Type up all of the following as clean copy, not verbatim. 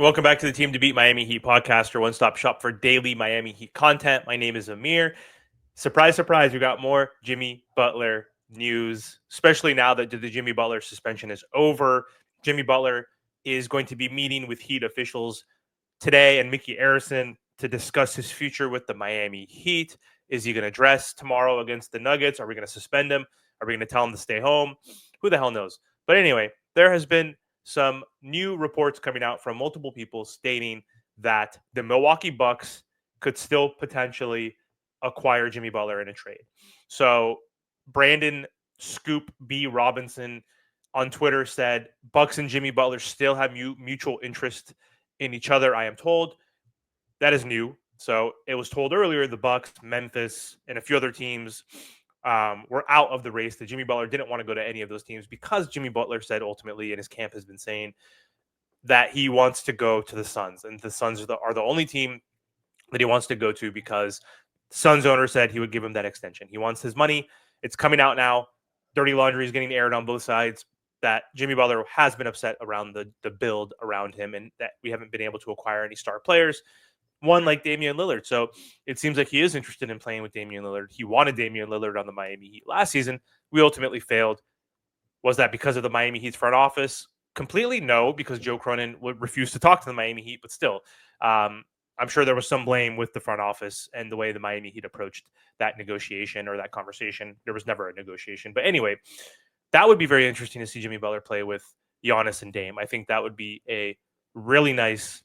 Welcome back to the Team to Beat Miami Heat podcast, your one-stop shop for daily Miami Heat content. My name is Amir. Surprise, surprise, we got more Jimmy Butler news, especially now that the Jimmy Butler suspension is over. Jimmy Butler is going to be meeting with Heat officials today and Mickey Arison to discuss his future with the Miami Heat. Is he going to dress tomorrow against the Nuggets? Are we going to suspend him? Are we going to tell him to stay home? Who the hell knows? But anyway, there has been some new reports coming out from multiple people stating that the Milwaukee Bucks could still potentially acquire Jimmy Butler in a trade. So Brandon Scoop B. Robinson on Twitter said, Bucks and Jimmy Butler still have mutual interest in each other, I am told. That is new. So it was told earlier the Bucks, Memphis, and a few other teams were out of the race. That Jimmy Butler didn't want to go to any of those teams because Jimmy Butler said ultimately, and his camp has been saying, that he wants to go to the Suns. And the Suns are the only team that he wants to go to because Suns owner said he would give him that extension. He wants his money. It's coming out now. Dirty laundry is getting aired on both sides. That Jimmy Butler has been upset around the build around him and that we haven't been able to acquire any star players. One like Damian Lillard. So it seems like he is interested in playing with Damian Lillard. He wanted Damian Lillard on the Miami Heat last season. We ultimately failed. Was that because of the Miami Heat's front office? Completely no, because Joe Cronin would refuse to talk to the Miami Heat, but still, I'm sure there was some blame with the front office and the way the Miami Heat approached that negotiation or that conversation. There was never a negotiation. But anyway, that would be very interesting to see Jimmy Butler play with Giannis and Dame. I think that would be a really nice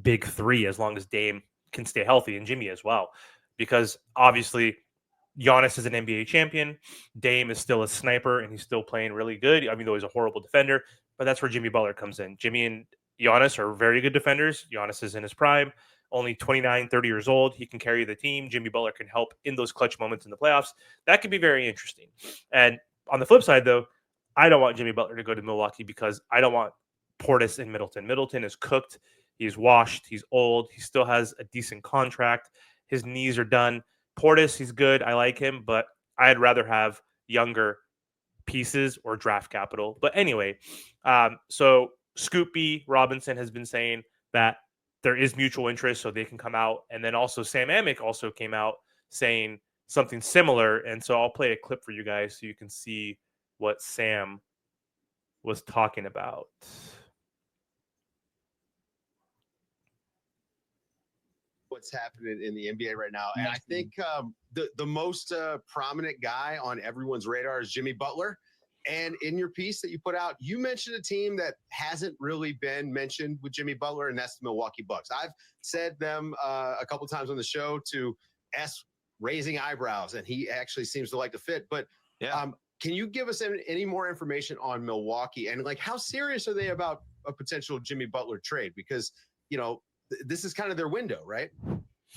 big three as long as Dame can stay healthy and Jimmy as well. Because obviously Giannis is an NBA champion. Dame is still a sniper and he's still playing really good. I mean, though he's a horrible defender, but that's where Jimmy Butler comes in. Jimmy and Giannis are very good defenders. Giannis is in his prime, only 29, 30 years old. He can carry the team. Jimmy Butler can help in those clutch moments in the playoffs. That could be very interesting. And on the flip side, though, I don't want Jimmy Butler to go to Milwaukee because I don't want Portis and Middleton. Middleton is cooked. He's washed. He's old. He still has a decent contract. His knees are done. Portis, he's good. I like him, but I'd rather have younger pieces or draft capital. But anyway, so Scoopy Robinson has been saying that there is mutual interest, so they can come out. And then also Sam Amick also came out saying something similar. And so I'll play a clip for you guys so you can see what Sam was talking about. What's happening in the NBA right now. And I think the most prominent guy on everyone's radar is Jimmy Butler. And in your piece that you put out, you mentioned a team that hasn't really been mentioned with Jimmy Butler, and that's the Milwaukee Bucks. I've said them a couple times on the show to raising eyebrows, and he actually seems to like the fit. But can you give us any more information on Milwaukee and like how serious are they about a potential Jimmy Butler trade? Because, you know, this is kind of their window, right?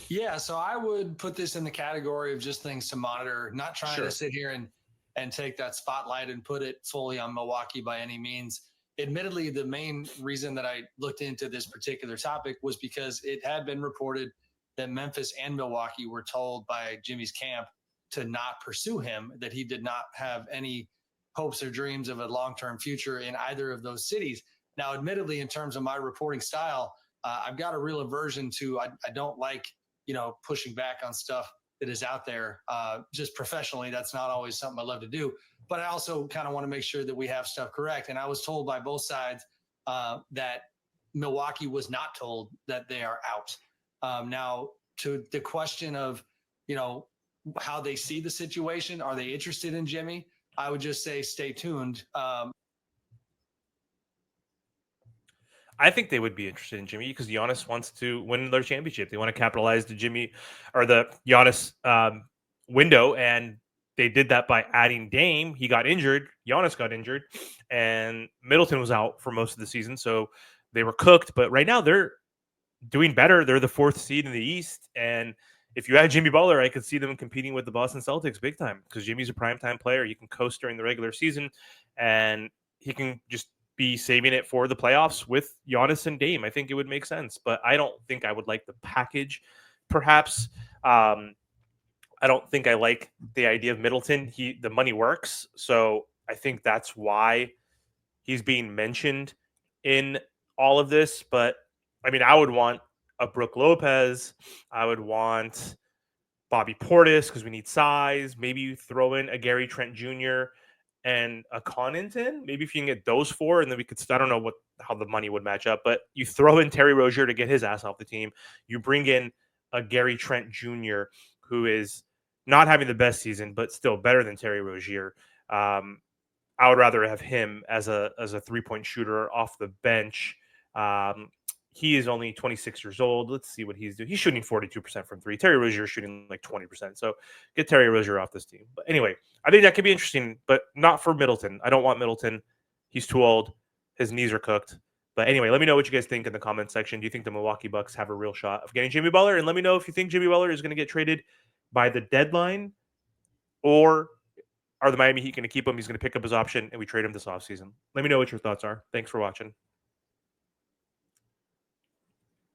Yeah, so I would put this in the category of just things to monitor, not trying to sit here and take that spotlight and put it fully on Milwaukee by any means. Admittedly, the main reason that I looked into this particular topic was because it had been reported that Memphis and Milwaukee were told by Jimmy's camp to not pursue him, that he did not have any hopes or dreams of a long-term future in either of those cities. Now, admittedly, in terms of my reporting style, I've got a real aversion to, I don't like, pushing back on stuff that is out there. Just professionally, that's not always something I love to do. But I also kind of want to make sure that we have stuff correct. And I was told by both sides that Milwaukee was not told that they are out. Now, to the question of, how they see the situation, are they interested in Jimmy? I would just say stay tuned. I think they would be interested in Jimmy because Giannis wants to win their championship. They want to capitalize the Jimmy or the Giannis window, and they did that by adding Dame. He got injured. Giannis got injured, and Middleton was out for most of the season, so they were cooked. But right now they're doing better. They're the 4th seed in the East, and if you add Jimmy Butler, I could see them competing with the Boston Celtics big time because Jimmy's a primetime player. He can coast during the regular season, and he can just be saving it for the playoffs with Giannis and Dame. I think it would make sense, but I don't think I would like the package. Perhaps I don't think I like the idea of Middleton. The money works, so I think that's why he's being mentioned in all of this. But I mean, I would want a Brook Lopez. I would want Bobby Portis because we need size. Maybe you throw in a Gary Trent Jr. and a Connaughton. Maybe if you can get those four, and then we could. I don't know how the money would match up, but you throw in Terry Rozier to get his ass off the team. You bring in a Gary Trent Jr. who is not having the best season, but still better than Terry Rozier. I would rather have him as a 3-point shooter off the bench. He is only 26 years old. Let's see what he's doing. He's shooting 42% from three. Terry Rozier is shooting like 20%. So get Terry Rozier off this team. But anyway, I think that could be interesting, but not for Middleton. I don't want Middleton. He's too old. His knees are cooked. But anyway, let me know what you guys think in the comment section. Do you think the Milwaukee Bucks have a real shot of getting Jimmy Butler? And let me know if you think Jimmy Butler is going to get traded by the deadline, or are the Miami Heat going to keep him? He's going to pick up his option and we trade him this offseason. Let me know what your thoughts are. Thanks for watching.